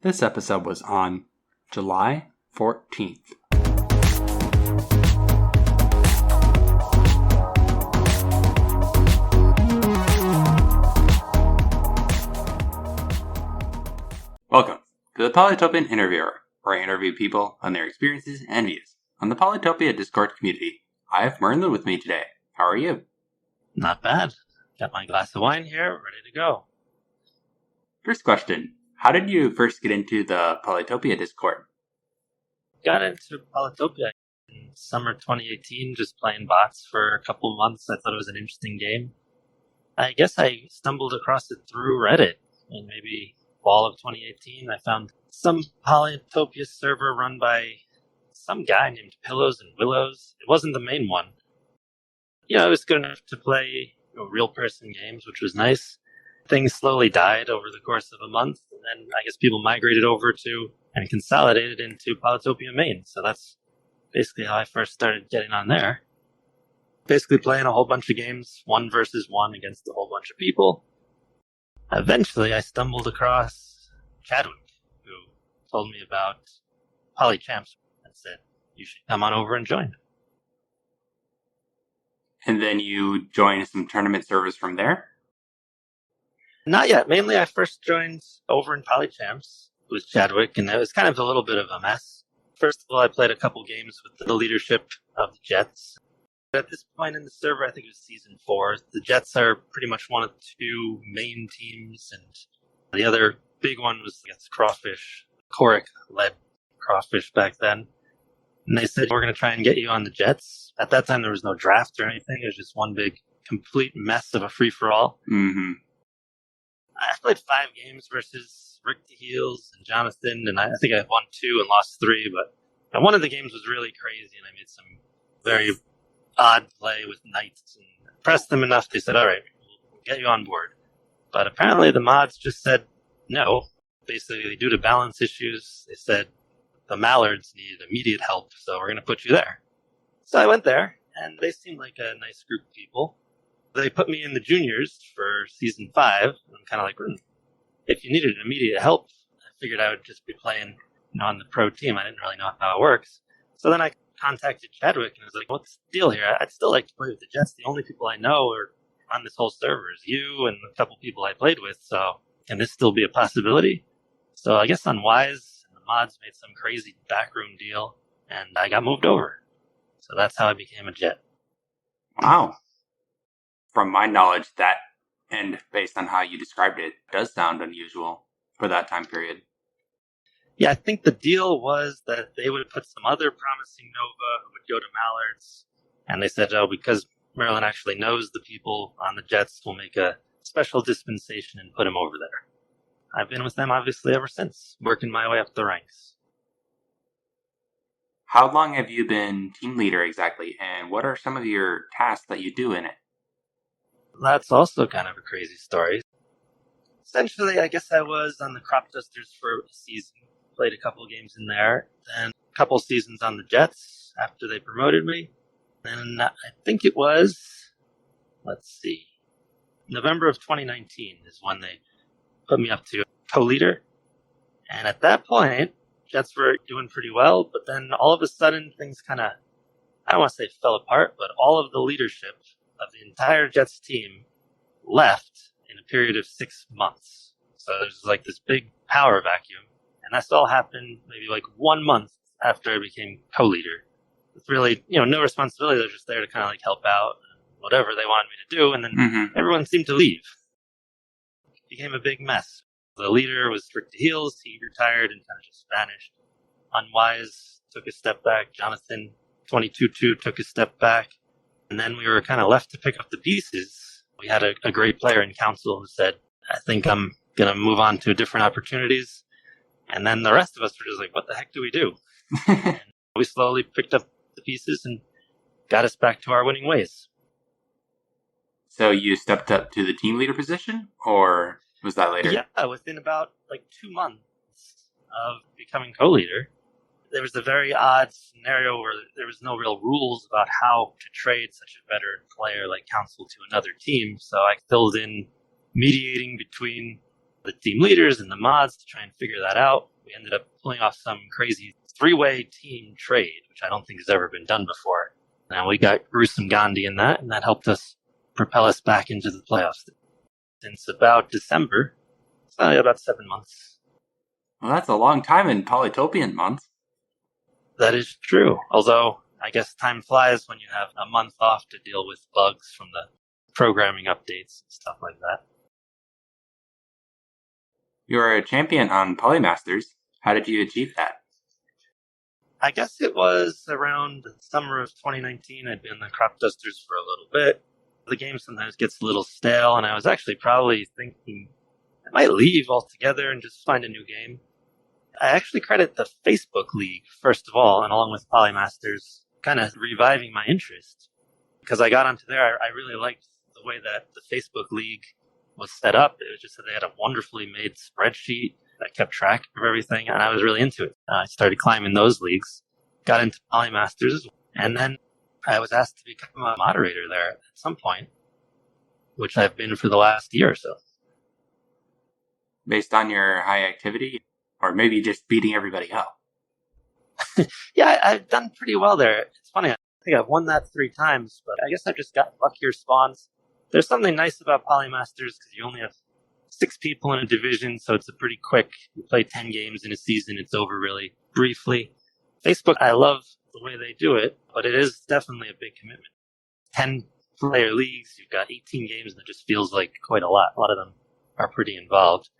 This episode was on July 14th. Welcome to the Polytopian Interviewer, where I interview people on their experiences and views on the Polytopia Discord community. I have Merlin with me today. How are you? Not bad. Got my glass of wine here, ready to go. First question. How did you first get into the Polytopia Discord? Got into Polytopia in summer 2018, just playing bots for a couple months. I thought it was an interesting game. I guess I stumbled across it through Reddit in maybe fall of 2018. I found some Polytopia server run by some guy named Pillows and Willows. It wasn't the main one. It was good enough to play real person games, which was nice. Things slowly died over the course of a month, and then I guess people migrated over to and consolidated into Polytopia main. So that's basically how I first started getting on there. Basically playing a whole bunch of games, 1 versus 1 against a whole bunch of people. Eventually I stumbled across Chadwick, who told me about PolyChamps and said, you should come on over and join. And then you joined some tournament servers from there? Not yet. Mainly I first joined over in PolyChamps with Chadwick, and it was kind of a little bit of a mess. First of all, I played a couple games with the leadership of the Jets. At this point in the server, I think it was Season 4, the Jets are pretty much one of the 2 main teams, and the other big one was against Crawfish. Korik led Crawfish back then. And they said, we're going to try and get you on the Jets. At that time, there was no draft or anything. It was just one big, complete mess of a free-for-all. Mm-hmm. I played 5 games versus Rick to Heels and Jonathan, and I think I won 2 and lost 3, but one of the games was really crazy, and I made some very odd play with Knights and pressed them enough. They said, all right, we'll get you on board. But apparently the mods just said no. Basically, due to balance issues, they said the Mallards need immediate help, so we're going to put you there. So I went there, and they seemed like a nice group of people. They put me in the juniors for Season 5. I'm kind of like, if you needed immediate help, I figured I would just be playing on the pro team. I didn't really know how it works. So then I contacted Chadwick, and I was like, what's the deal here? I'd still like to play with the Jets. The only people I know are on this whole server is you and a couple people I played with, so can this still be a possibility? So I guess on Wise, the mods made some crazy backroom deal, and I got moved over. So that's how I became a Jet. Wow. From my knowledge, that, and based on how you described it, does sound unusual for that time period. Yeah, I think the deal was that they would put some other promising Nova who would go to Mallards, and they said, because Merlin actually knows the people on the Jets, we'll make a special dispensation and put him over there. I've been with them, obviously, ever since, working my way up the ranks. How long have you been team leader exactly, and what are some of your tasks that you do in it? That's also kind of a crazy story. Essentially, I guess I was on the Crop Dusters for a season. Played a couple of games in there. Then a couple seasons on the Jets after they promoted me. Then I think it was, November of 2019 is when they put me up to co-leader. And at that point, Jets were doing pretty well. But then all of a sudden, things kind of, I don't want to say fell apart, but all of the leadership of the entire Jets team left in a period of 6 months. So there's like this big power vacuum. And that's all happened maybe like 1 month after I became co-leader. It's really, no responsibility. They're just there to kind of like help out, whatever they wanted me to do. And then everyone seemed to leave. It became a big mess. The leader was Rick to Heels. He retired and kind of just vanished. Unwise took a step back. Jonathan, 22-2, took a step back. And then we were kind of left to pick up the pieces. We had a great player in council who said, I think I'm going to move on to different opportunities. And then the rest of us were just like, what the heck do we do? And we slowly picked up the pieces and got us back to our winning ways. So you stepped up to the team leader position, or was that later? Yeah, within about 2 months of becoming co-leader. There was a very odd scenario where there was no real rules about how to trade such a veteran player like Council to another team. So I filled in mediating between the team leaders and the mods to try and figure that out. We ended up pulling off some crazy 3-way team trade, which I don't think has ever been done before. And we got Gruesome Gandhi in that, and that helped us propel us back into the playoffs. Since about December, it's about 7 months. Well, that's a long time in Polytopian months. That is true. Although, I guess time flies when you have a month off to deal with bugs from the programming updates and stuff like that. You're a champion on Polymasters. How did you achieve that? I guess it was around the summer of 2019. I'd been in the crop dusters for a little bit. The game sometimes gets a little stale, and I was actually probably thinking I might leave altogether and just find a new game. I actually credit the Facebook League, first of all, and along with Polymasters, kind of reviving my interest. Because I got onto there, I really liked the way that the Facebook League was set up. It was just that they had a wonderfully made spreadsheet that kept track of everything, and I was really into it. I started climbing those leagues, got into Polymasters, and then I was asked to become a moderator there at some point, which I've been for the last year or so. Based on your high activity, or maybe just beating everybody up? Yeah, I've done pretty well there. It's funny, I think I've won that 3 times, but I guess I've just got luckier spawns. There's something nice about Polymasters because you only have 6 people in a division, so it's a pretty quick. You play 10 games in a season, it's over really briefly. Facebook, I love the way they do it, but it is definitely a big commitment. 10-player leagues, you've got 18 games, and it just feels like quite a lot. A lot of them are pretty involved.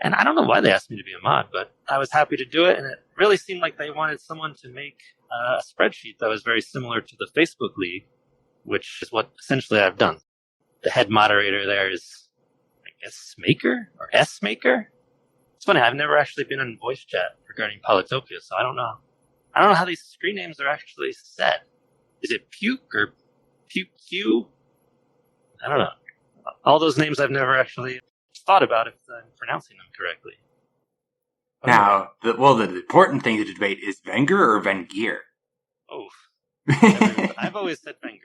And I don't know why they asked me to be a mod, but I was happy to do it, and it really seemed like they wanted someone to make a spreadsheet that was very similar to the Facebook League, which is what essentially I've done. The head moderator there is, I guess, Maker or S Maker. It's funny, I've never actually been in voice chat regarding Polytopia, so I don't know. I don't know how these screen names are actually set. Is it Puke or Puke Q? I don't know. All those names I've never actually thought about if I'm pronouncing them correctly. Now, the important thing to debate is Wenger or Wenger? Oh, I've always said Wenger.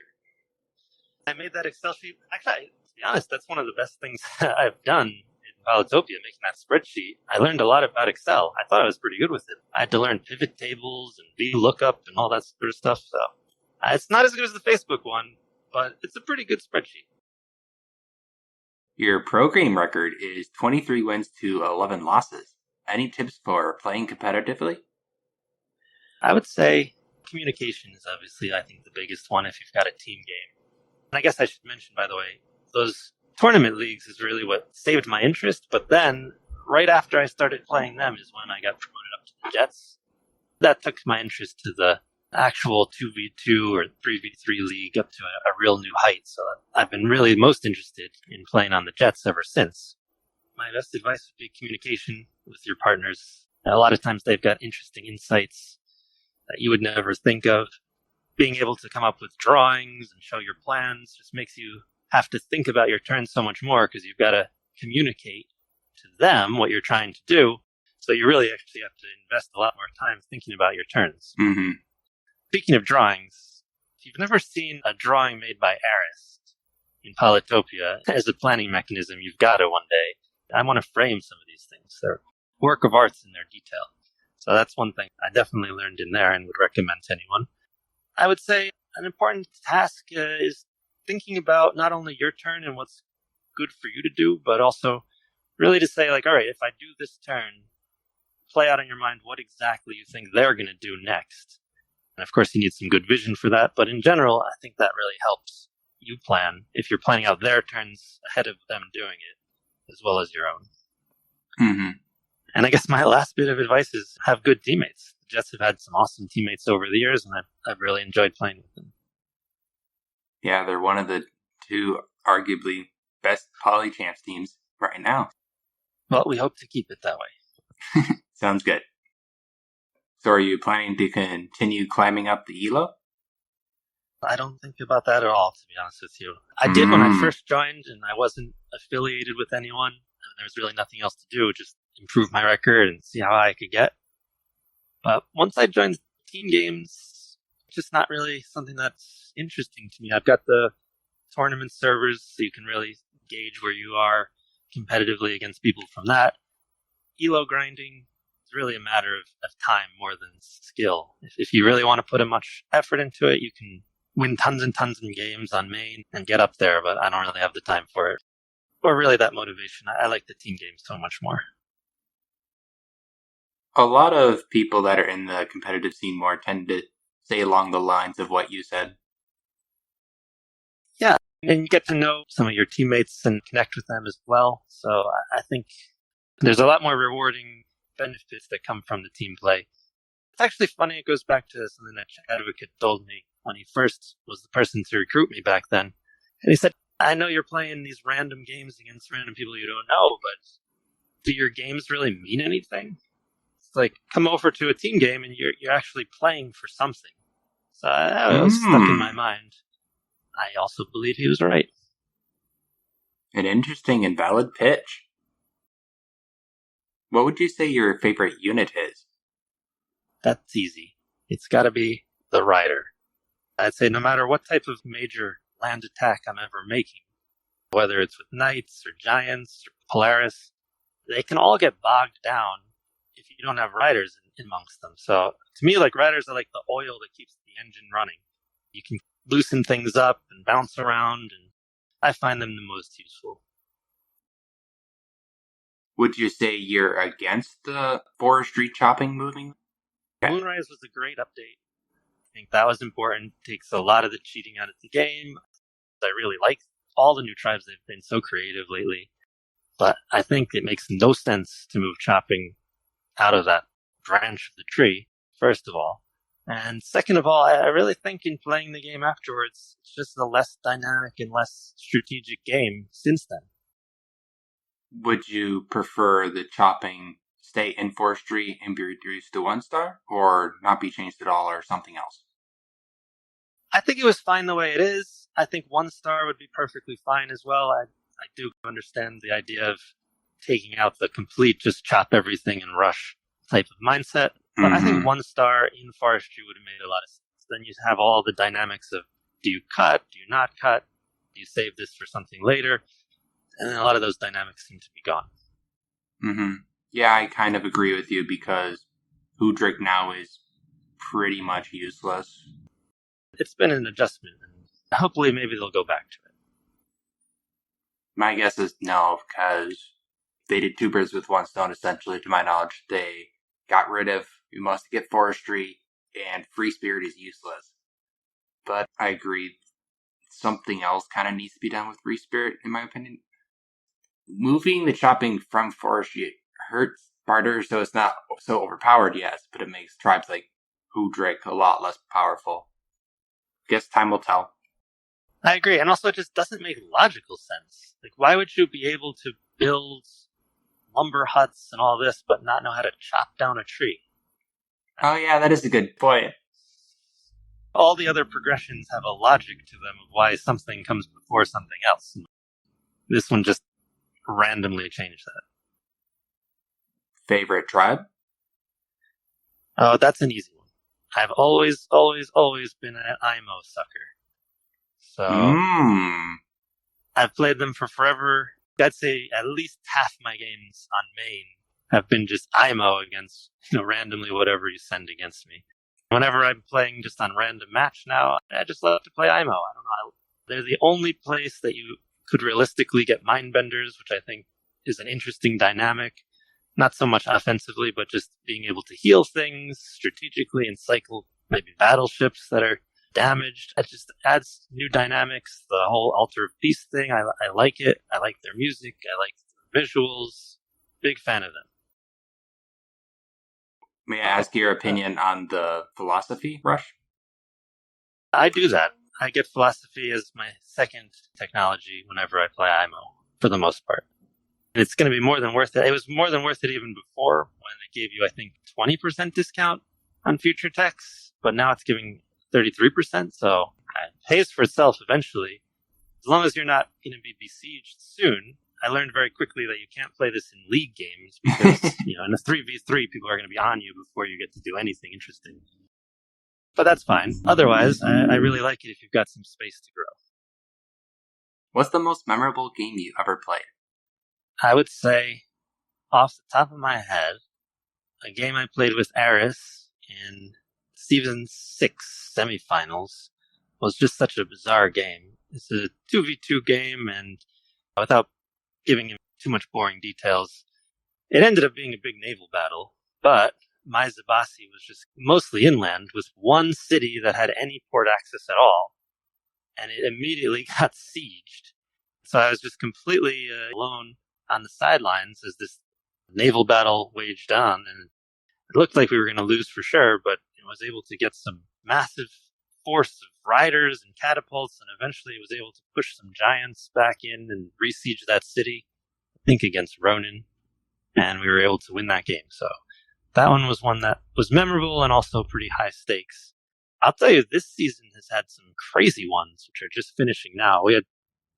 I made that Excel sheet. Actually, to be honest, that's one of the best things I've done in Polytopia, making that spreadsheet. I learned a lot about Excel. I thought I was pretty good with it. I had to learn pivot tables and VLOOKUP and all that sort of stuff. So it's not as good as the Facebook one, but it's a pretty good spreadsheet. Your pro game record is 23 wins to 11 losses. Any tips for playing competitively? I would say communication is obviously, I think, the biggest one if you've got a team game. And I guess I should mention, by the way, those tournament leagues is really what saved my interest. But then, right after I started playing them is when I got promoted up to the Jets. That took my interest to the actual 2v2 or 3v3 league up to a real new height. So I've been really most interested in playing on the Jets ever since. My best advice would be communication with your partners. A lot of times they've got interesting insights that you would never think of. Being able to come up with drawings and show your plans just makes you have to think about your turns so much more because you've got to communicate to them what you're trying to do. So you really actually have to invest a lot more time thinking about your turns. Mm-hmm. Speaking of drawings, if you've never seen a drawing made by Arist in Polytopia as a planning mechanism, you've got to one day. I want to frame some of these things. They're work of arts in their detail. So that's one thing I definitely learned in there and would recommend to anyone. I would say an important task is thinking about not only your turn and what's good for you to do, but also really to say, like, all right, if I do this turn, play out in your mind what exactly you think they're going to do next. And of course, you need some good vision for that. But in general, I think that really helps you plan if you're planning out their turns ahead of them doing it, as well as your own. Mm-hmm. And I guess my last bit of advice is have good teammates. The Jets have had some awesome teammates over the years, and I've really enjoyed playing with them. Yeah, they're one of the 2 arguably best PolyChamps teams right now. Well, we hope to keep it that way. Sounds good. So are you planning to continue climbing up the ELO? I don't think about that at all, to be honest with you. I did when I first joined, and I wasn't affiliated with anyone. And there was really nothing else to do, just improve my record and see how high I could get. But once I joined team games, it's just not really something that's interesting to me. I've got the tournament servers, so you can really gauge where you are. competitively against people from that. Elo grinding is really a matter of time more than skill. If you really want to put much effort into it, you can win tons and tons of games on main and get up there, but I don't really have the time for it. Or really that motivation. I like the team games so much more. A lot of people that are in the competitive scene more tend to say along the lines of what you said. Yeah, and you get to know some of your teammates and connect with them as well. So I think there's a lot more rewarding benefits that come from the team play. It's actually funny, it goes back to something that Advocate told me when he first was the person to recruit me back then. And he said, I know you're playing these random games against random people you don't know, but do your games really mean anything? It's like, come over to a team game and you're actually playing for something. So that was stuck in my mind. I also believe he was right. An interesting and valid pitch. What would you say your favorite unit is? That's easy. It's got to be the Rider. I'd say no matter what type of major land attack I'm ever making, whether it's with Knights or Giants or Polaris, they can all get bogged down if you don't have Riders amongst them. So to me, like, Riders are like the oil that keeps the engine running. You can loosen things up and bounce around, and I find them the most useful. Would you say you're against the forestry chopping moving? Okay. Moonrise was a great update. I think that was important. It takes a lot of the cheating out of the game. I really like all the new tribes. They've been so creative lately. But I think it makes no sense to move chopping out of that branch of the tree, first of all. And second of all, I really think in playing the game afterwards, it's just a less dynamic and less strategic game since then. Would you prefer the chopping stay in forestry and be reduced to 1-star, or not be changed at all, or something else? I think it was fine the way it is. I think 1-star would be perfectly fine as well. I do understand the idea of taking out the complete just chop everything and rush type of mindset. But I think 1-star in forestry would have made a lot of sense. Then you have all the dynamics of, do you cut? Do you not cut? Do you save this for something later? And then a lot of those dynamics seem to be gone. Yeah, I kind of agree with you, because Hoodrick now is pretty much useless. It's been an adjustment, and hopefully maybe they'll go back to it. My guess is no, because they did 2 birds with 1 stone, essentially, to my knowledge. They got rid of, we must get forestry, and free spirit is useless. But I agree, something else kind of needs to be done with free spirit, in my opinion. Moving the chopping from forestry hurts Barter, so it's not so overpowered, yes, but it makes tribes like Hoodrick a lot less powerful. Guess time will tell. I agree, and also it just doesn't make logical sense. Like, why would you be able to build lumber huts and all this, but not know how to chop down a tree? Oh yeah, that is a good point. All the other progressions have a logic to them of why something comes before something else. This one just randomly changed that. Favorite tribe? Oh, that's an easy one. I've always been an IMO sucker. So I've played them for forever. I'd say at least half my games on main have been just IMO against, randomly whatever you send against me. Whenever I'm playing just on random match now, I just love to play IMO. I don't know. They're the only place that you could realistically get mindbenders, which I think is an interesting dynamic. Not so much offensively, but just being able to heal things strategically and cycle maybe battleships that are damaged. It just adds new dynamics. The whole Altar of Peace thing, I like it. I like their music. I like their visuals. Big fan of them. May I ask your opinion on the philosophy rush? I do that. I get philosophy as my second technology whenever I play IMO, for the most part. It's going to be more than worth it. It was more than worth it even before, when it gave you, I think, 20% discount on future techs, but now it's giving 33%, so it pays for itself eventually. As long as you're not going to be besieged soon. I learned very quickly that you can't play this in league games, because in a 3v3, people are going to be on you before you get to do anything interesting. But that's fine. Otherwise, I really like it if you've got some space to grow. What's the most memorable game you ever played? I would say, off the top of my head, a game I played with Eris in Season 6 semifinals was just such a bizarre game. It's a 2v2 game, and without giving him too much boring details, it ended up being a big naval battle, but my Zabasi was just mostly inland with one city that had any port access at all, and it immediately got sieged. So I was just completely alone on the sidelines as this naval battle waged on, and it looked like we were going to lose for sure, but I was able to get some massive force of riders and catapults, and eventually was able to push some giants back in and re-siege that city, I think against Ronin, and we were able to win that game. So that one was one that was memorable and also pretty high stakes. I'll tell you, this season has had some crazy ones, which are just finishing now. We had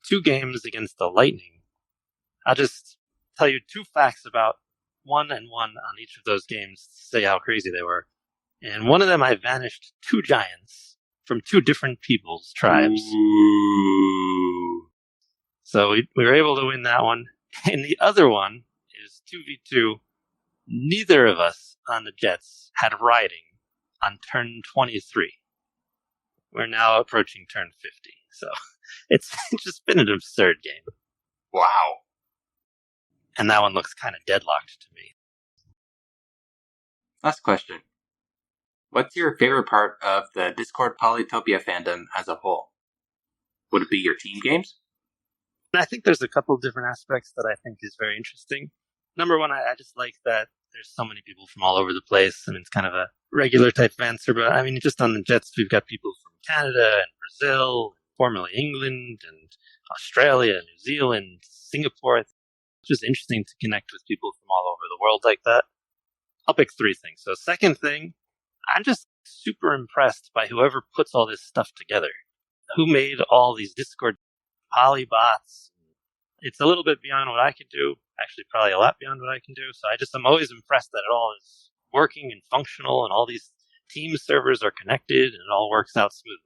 2 games against the Lightning. I'll just tell you 2 facts about 1 and 1 on each of those games to say how crazy they were. And one of them, I vanished 2 giants from 2 different people's tribes. Ooh. So we were able to win that one. And the other one is 2v2. Neither of us on the Jets had riding on turn 23. We're now approaching turn 50. So it's just been an absurd game. Wow. And that one looks kind of deadlocked to me. Last question. What's your favorite part of the Discord Polytopia fandom as a whole? Would it be your team games? I think there's a couple different aspects that I think is very interesting. Number one, I just like that there's so many people from all over the place. I mean, it's kind of a regular type of answer, but I mean, just on the Jets, we've got people from Canada and Brazil, formerly England and Australia, New Zealand, Singapore. It's just interesting to connect with people from all over the world like that. I'll pick 3 things. So second thing, I'm just super impressed by whoever puts all this stuff together. Who made all these Discord polybots? It's a little bit beyond what I can do. Actually, probably a lot beyond what I can do. So I'm always impressed that it all is working and functional, and all these team servers are connected, and it all works out smoothly.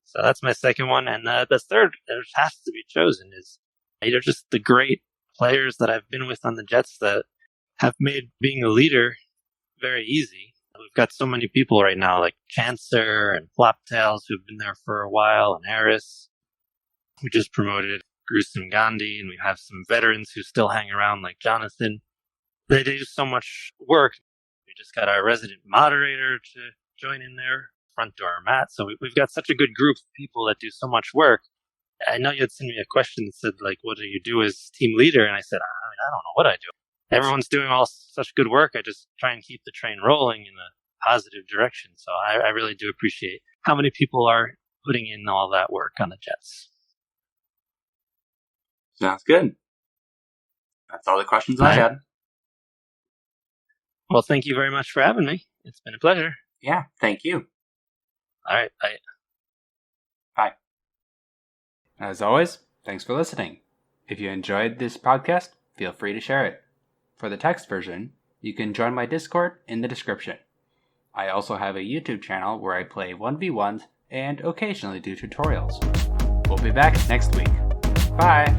So that's my second one. And the third, which has to be chosen, is just the great players that I've been with on the Jets that have made being a leader very easy. We've got so many people right now, like Chancer and Floptails, who've been there for a while, and Eris. We just promoted Gruesome Gandhi, and we have some veterans who still hang around, like Jonathan. They do so much work. We just got our resident moderator to join in there, front door Matt. So we've got such a good group of people that do so much work. I know you had sent me a question that said, like, what do you do as team leader? And I said, I don't know what I do. Everyone's doing all such good work. I just try and keep the train rolling in a positive direction. So I really do appreciate how many people are putting in all that work on the Jets. Sounds good. That's all the questions I had. Well, thank you very much for having me. It's been a pleasure. Yeah, thank you. All right, bye. Bye. As always, thanks for listening. If you enjoyed this podcast, feel free to share it. For the text version, you can join my Discord in the description. I also have a YouTube channel where I play 1v1s and occasionally do tutorials. We'll be back next week. Bye!